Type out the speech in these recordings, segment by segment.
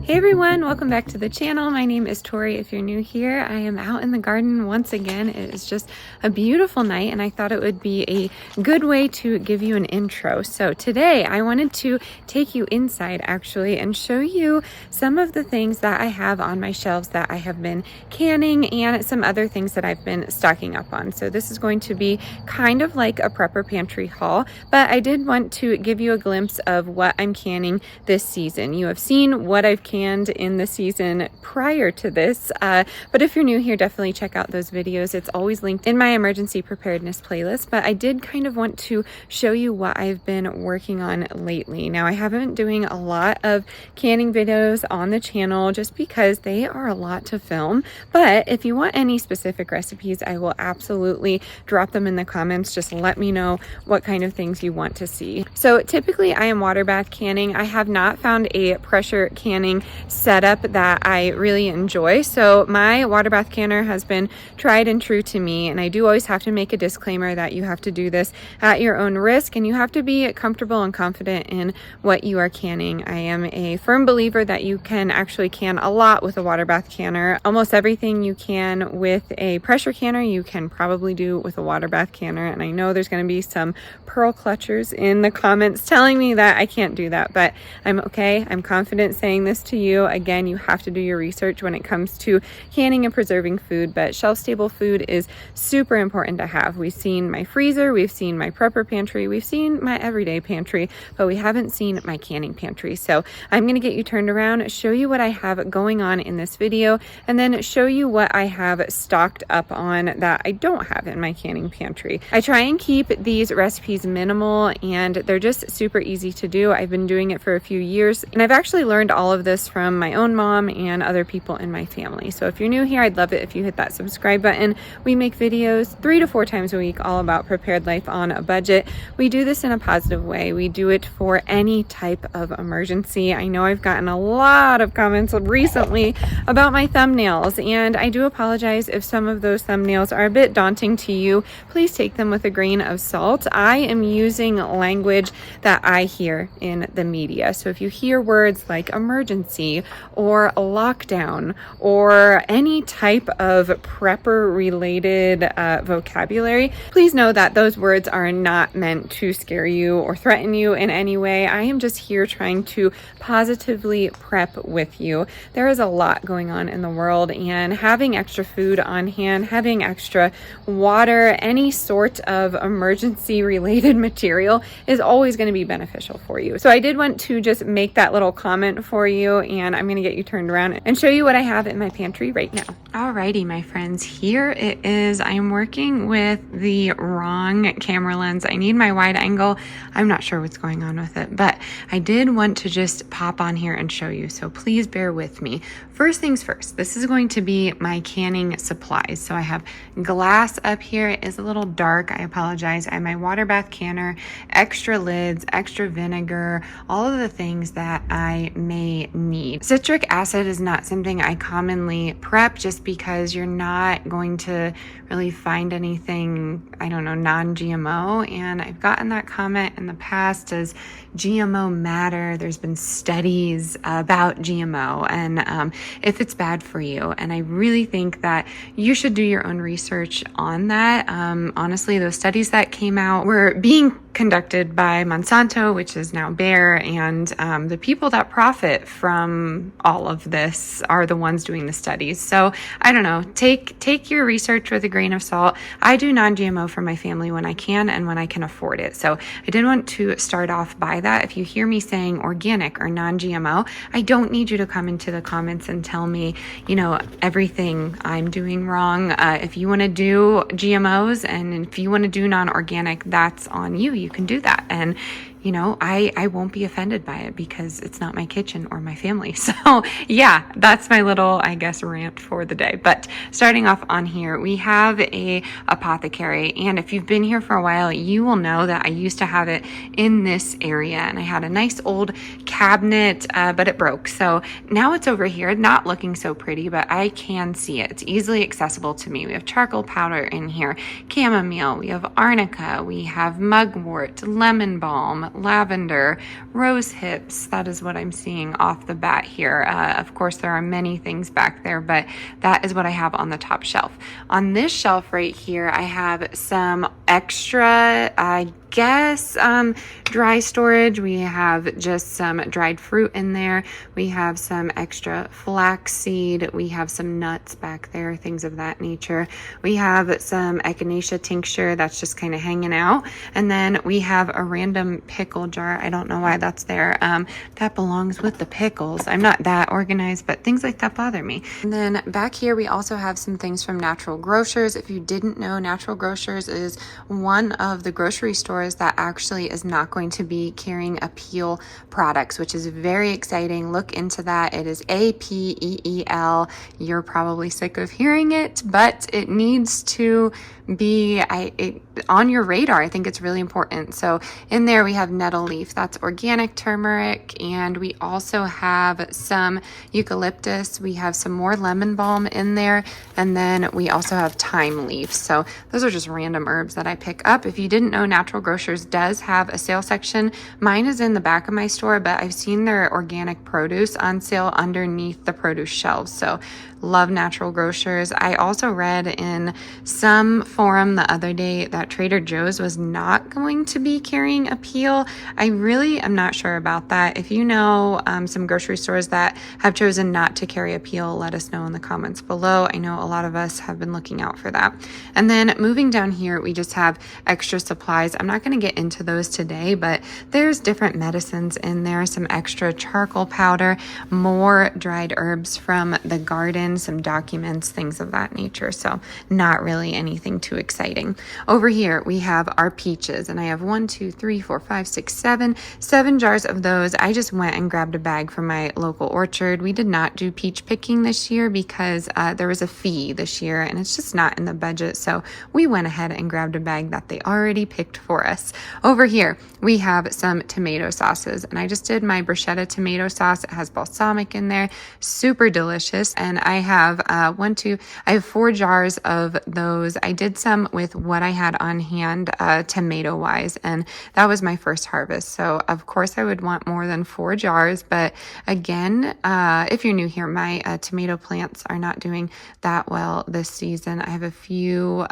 Hey everyone, welcome back to the channel. My name is Tori. If you're new here, I am out in the garden once again. It is just a beautiful night and I thought it would be a good way to give you an intro. So today I wanted to take you inside actually and show you some of the things that I have on my shelves that I have been canning and some other things that I've been stocking up on. So this is going to be kind of like a prepper pantry haul, but I did want to give you a glimpse of what I'm canning this season. You have seen what I've canned in the season prior to this, but if you're new here, definitely check out those videos. It's always linked in my emergency preparedness playlist, but I did kind of want to show you what I've been working on lately. Now, I haven't been doing a lot of canning videos on the channel just because they are a lot to film, but if you want any specific recipes, I will absolutely drop them in the comments. Just let me know what kind of things you want to see. So typically I am water bath canning. I have not found a pressure canning setup that I really enjoy. So my water bath canner has been tried and true to me, and I do always have to make a disclaimer that you have to do this at your own risk and you have to be comfortable and confident in what you are canning. I am a firm believer that you can actually can a lot with a water bath canner. Almost everything you can with a pressure canner you can probably do with a water bath canner, and I know there's going to be some pearl clutchers in the comments telling me that I can't do that, but I'm okay. I'm confident saying this to you. Again, you have to do your research when it comes to canning and preserving food, but shelf stable food is super important to have. We've seen my freezer, we've seen my prepper pantry, we've seen my everyday pantry, but we haven't seen my canning pantry. So I'm going to get you turned around, show you what I have going on in this video, and then show you what I have stocked up on that I don't have in my canning pantry. I try and keep these recipes minimal and they're just super easy to do. I've been doing it for a few years and I've actually learned all of this from my own mom and other people in my family. So if you're new here, I'd love it if you hit that subscribe button. We make videos 3 to 4 times a week all about prepared life on a budget. We do this in a positive way. We do it for any type of emergency. I know I've gotten a lot of comments recently about my thumbnails, and I do apologize if some of those thumbnails are a bit daunting to you. Please take them with a grain of salt. I am using language that I hear in the media. So if you hear words like emergency or lockdown or any type of prepper related vocabulary, please know that those words are not meant to scare you or threaten you in any way. I am just here trying to positively prep with you. There is a lot going on in the world, and having extra food on hand, having extra water, any sort of emergency related material is always going to be beneficial for you. So I did want to just make that little comment for you, and I'm going to get you turned around and show you what I have in my pantry right now. Alrighty, my friends, here it is. I am working with the wrong camera lens. I need my wide angle. I'm not sure what's going on with it, but I did want to just pop on here and show you. So please bear with me. First things first, this is going to be my canning supplies. So I have glass up here. It is a little dark. I apologize. I have my water bath canner, extra lids, extra vinegar, all of the things that I may need. Citric acid is not something I commonly prep just because you're not going to really find anything, I don't know, non-GMO. And I've gotten that comment in the past, does GMO matter? There's been studies about GMO and if it's bad for you. And I really think that you should do your own research on that. Honestly, those studies that came out were being conducted by Monsanto, which is now Bayer, and the people that profit from all of this are the ones doing the studies. So I don't know, take your research with a grain of salt. I do non-GMO for my family when I can and when I can afford it. So I did want to start off by that. If you hear me saying organic or non-GMO, I don't need you to come into the comments and tell me, you know, everything I'm doing wrong. If you want to do GMOs and if you want to do non-organic, that's on you. You can do that. And you know, I won't be offended by it because it's not my kitchen or my family. So yeah, that's my little, I guess, rant for the day. But starting off on here, we have a apothecary. And if you've been here for a while, you will know that I used to have it in this area. And I had a nice old cabinet, but it broke. So now it's over here, not looking so pretty, but I can see it. It's easily accessible to me. We have charcoal powder in here, chamomile, we have arnica, we have mugwort, lemon balm, lavender, rose hips. That is what I'm seeing off the bat here. Of course, there are many things back there, but that is what I have on the top shelf. On this shelf right here, I have some extra, I guess, dry storage. We have just some dried fruit in there. We have some extra flaxseed. We have some nuts back there, things of that nature. We have some echinacea tincture that's just kind of hanging out. And then we have a random pickle jar. I don't know why that's there. That belongs with the pickles. I'm not that organized, but things like that bother me. And then back here, we also have some things from Natural Grocers. If you didn't know, Natural Grocers is one of the grocery stores that actually is not going to be carrying appeal products, which is very exciting. Look into that. It is APEEL. You're probably sick of hearing it, but it needs to be on your radar. I think it's really important. So in there we have nettle leaf, that's organic turmeric, and we also have some eucalyptus. We have some more lemon balm in there, and then we also have thyme leaf. So those are just random herbs that I pick up. If you didn't know, Natural Grocers does have a sale section. Mine is in the back of my store, but I've seen their organic produce on sale underneath the produce shelves. So love Natural Grocers. I also read in some forum the other day that Trader Joe's was not going to be carrying appeal. I really am not sure about that. If you know some grocery stores that have chosen not to carry appeal, let us know in the comments below. I know a lot of us have been looking out for that. And then moving down here, we just have extra supplies. I'm not going to get into those today, but there's different medicines in there, some extra charcoal powder, more dried herbs from the garden, some documents, things of that nature. So not really anything too exciting. Over here, we have our peaches, and I have 7 jars of those. I just went and grabbed a bag from my local orchard. We did not do peach picking this year because there was a fee this year, and it's just not in the budget. So we went ahead and grabbed a bag that they already picked for us. Over here, we have some tomato sauces, and I just did my bruschetta tomato sauce. It has balsamic in there, super delicious. And I have I have 4 jars of those. I did some with what I had on hand, tomato wise, and that was my first harvest. So of course I would want more than 4 jars. But again, if you're new here, my tomato plants are not doing that well this season. I have a few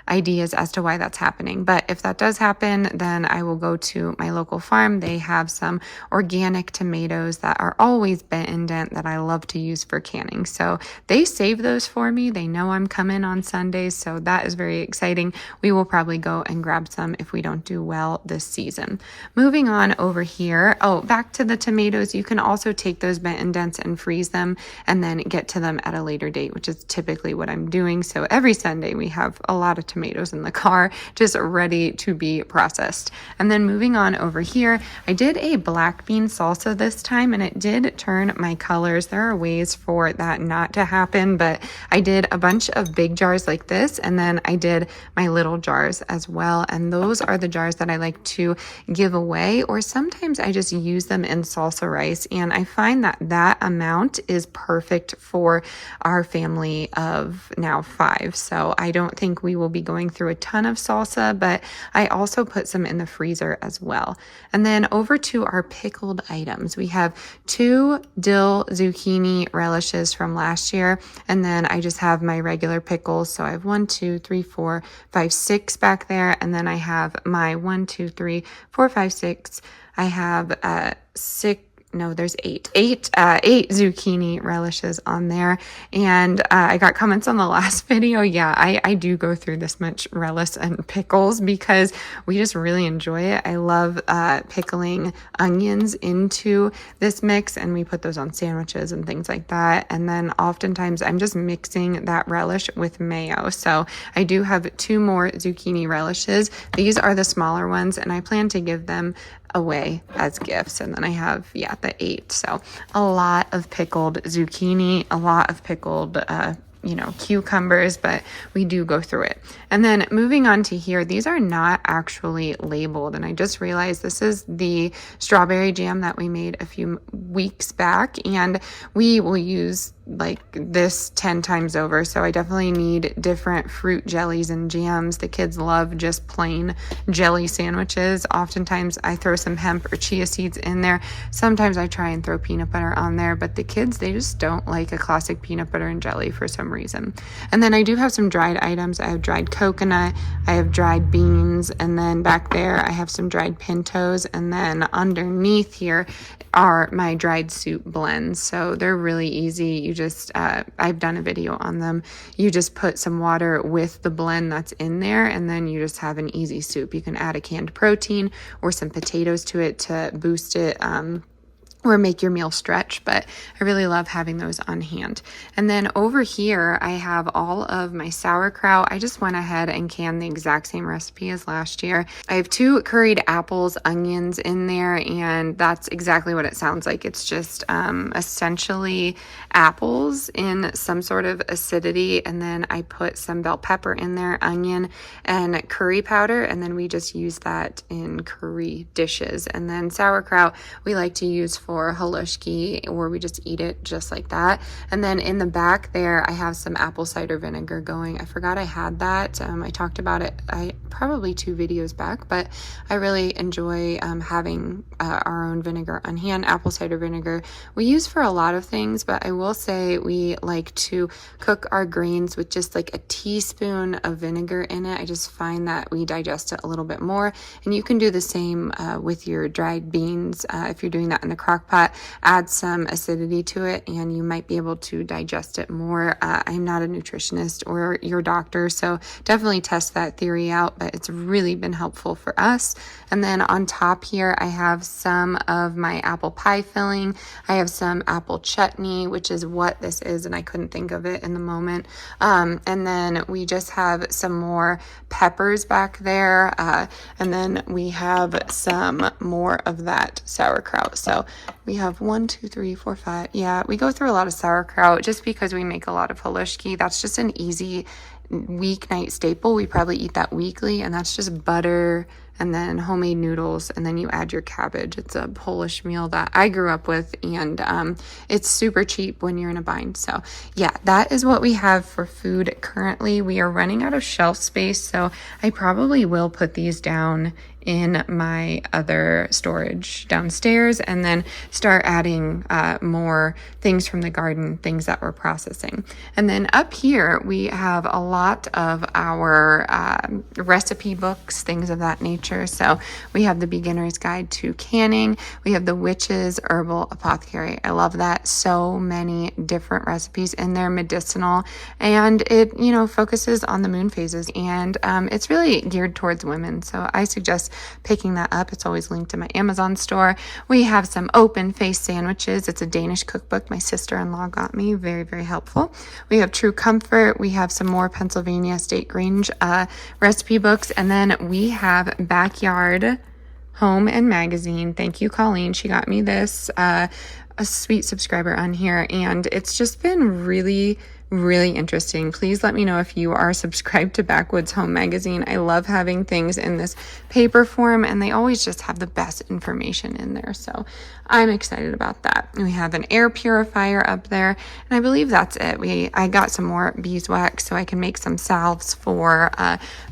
ideas as to why that's happening. But if that does happen, then I will go to my local farm. They have some organic tomatoes that are always bent and dent that I love to use for canning. So they save those for me. They know I'm coming on Sundays, so that is very exciting. We will probably go and grab some if we don't do well this season. Moving on over here. Oh, back to the tomatoes. You can also take those bent and dents and freeze them and then get to them at a later date, which is typically what I'm doing. So every Sunday we have a lot of tomatoes in the car just ready to be processed. And then moving on over here, I did a black bean salsa this time, and it did turn my colors. There are ways for that not to happen, but I did a bunch of big jars like this, and then I did my little jars as well. And those are the jars that I like to give away, or sometimes I just use them in salsa rice. And I find that that amount is perfect for our family of now 5. So I don't think we will be going through a ton of salsa, but I also put some in the freezer as well. And then over to our pickled items. We have 2 dill zucchini relishes from last year, and then I just have my regular pickles. So I have 1, 2, 3, 4, 5, 6 back there, and then I have my 1, 2, 3, 4, 5, 6. I have 8 zucchini relishes on there. And I got comments on the last video. Yeah, I do go through this much relish and pickles because we just really enjoy it. I love pickling onions into this mix, and we put those on sandwiches and things like that. And then oftentimes I'm just mixing that relish with mayo. So I do have 2 more zucchini relishes. These are the smaller ones, and I plan to give them away as gifts. And then I have, the 8. So a lot of pickled zucchini, a lot of pickled, cucumbers, but we do go through it. And then moving on to here, these are not actually labeled. And I just realized this is the strawberry jam that we made a few weeks back, and we will use like this 10 times over. So I definitely need different fruit jellies and jams. The kids love just plain jelly sandwiches. Oftentimes I throw some hemp or chia seeds in there. Sometimes I try and throw peanut butter on there, but the kids, they just don't like a classic peanut butter and jelly for some reason. And then I do have some dried items. I have dried coconut, I have dried beans, and then back there I have some dried pintos, and then underneath here are my dried soup blends. So they're really easy. You just, I've done a video on them. You just put some water with the blend that's in there, and then you just have an easy soup. You can add a canned protein or some potatoes to it to boost it, or make your meal stretch, but I really love having those on hand. And then over here, I have all of my sauerkraut. I just went ahead and canned the exact same recipe as last year. I have 2 curried apples, onions in there, and that's exactly what it sounds like. It's just essentially apples in some sort of acidity, and then I put some bell pepper in there, onion, and curry powder, and then we just use that in curry dishes. And then sauerkraut, we like to use for halushki, or we just eat it just like that. And then in the back there, I have some apple cider vinegar going. I forgot I had that. I talked about it probably 2 videos back, but I really enjoy having our own vinegar on hand. Apple cider vinegar we use for a lot of things, but I will say we like to cook our grains with just like a teaspoon of vinegar in it. I just find that we digest it a little bit more. And you can do the same with your dried beans. If you're doing that in the crock pot, add some acidity to it and you might be able to digest it more. I'm not a nutritionist or your doctor, so definitely test that theory out, but it's really been helpful for us. And then on top here, I have some of my apple pie filling. I have some apple chutney, which is what this is, and I couldn't think of it in the moment. And then we just have some more peppers back there. And then we have some more of that sauerkraut. So we have 1, 2, 3, 4, 5. Yeah, we go through a lot of sauerkraut just because we make a lot of halushki. That's just an easy weeknight staple. We probably eat that weekly, and that's just butter and then homemade noodles, and then you add your cabbage. It's a Polish meal that I grew up with, and it's super cheap when you're in a bind. So yeah, that is what we have for food currently. We are running out of shelf space, so I probably will put these down in my other storage downstairs and then start adding more things from the garden, things that we're processing. And then up here, we have a lot of our recipe books, things of that nature. So we have the Beginner's Guide to Canning. We have the Witch's Herbal Apothecary. I love that. So many different recipes in there, medicinal, and it, you know, focuses on the moon phases, and it's really geared towards women. So I suggest picking that up. It's always linked to my Amazon store. We have some open face sandwiches. It's a Danish cookbook my sister-in-law got me. Very, very helpful. We have True Comfort. We have some more Pennsylvania State Grange recipe books. And then we have Backyard Home and Magazine. Thank you, Colleen. She got me this, a sweet subscriber on here. And it's just been really interesting. Please let me know if you are subscribed to Backwoods Home Magazine. I love having things in this paper form, and they always just have the best information in there. So I'm excited about that. We have an air purifier up there, and I believe that's it. I got some more beeswax so I can make some salves for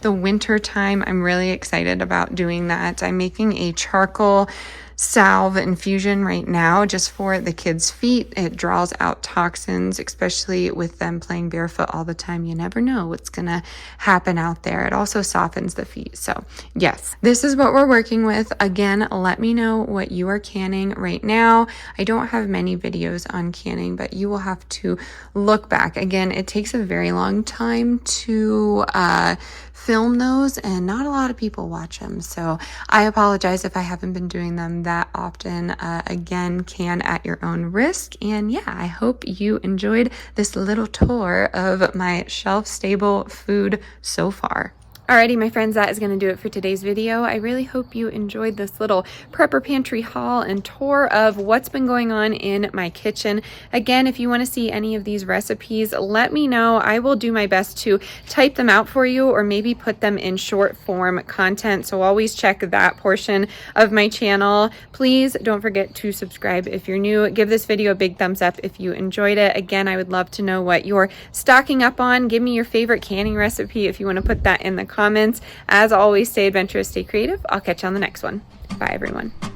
the winter time. I'm really excited about doing that. I'm making a charcoal salve infusion right now just for the kids' feet. It draws out toxins, especially with them playing barefoot all the time. You never know what's gonna happen out there. It also softens the feet. So yes, this is what we're working with. Again, let me know what you are canning right now. I don't have many videos on canning, but you will have to look back. Again, it takes a very long time to film those, and not a lot of people watch them, so I apologize if I haven't been doing them that often. Again, can at your own risk. And yeah, I hope you enjoyed this little tour of my shelf stable food so far. Alrighty, my friends, that is going to do it for today's video. I really hope you enjoyed this little prepper pantry haul and tour of what's been going on in my kitchen. Again, if you want to see any of these recipes, let me know. I will do my best to type them out for you or maybe put them in short form content. So always check that portion of my channel. Please don't forget to subscribe if you're new. Give this video a big thumbs up if you enjoyed it. Again, I would love to know what you're stocking up on. Give me your favorite canning recipe if you want to put that in the comments. As always, stay adventurous, stay creative. I'll catch you on the next one. Bye, everyone.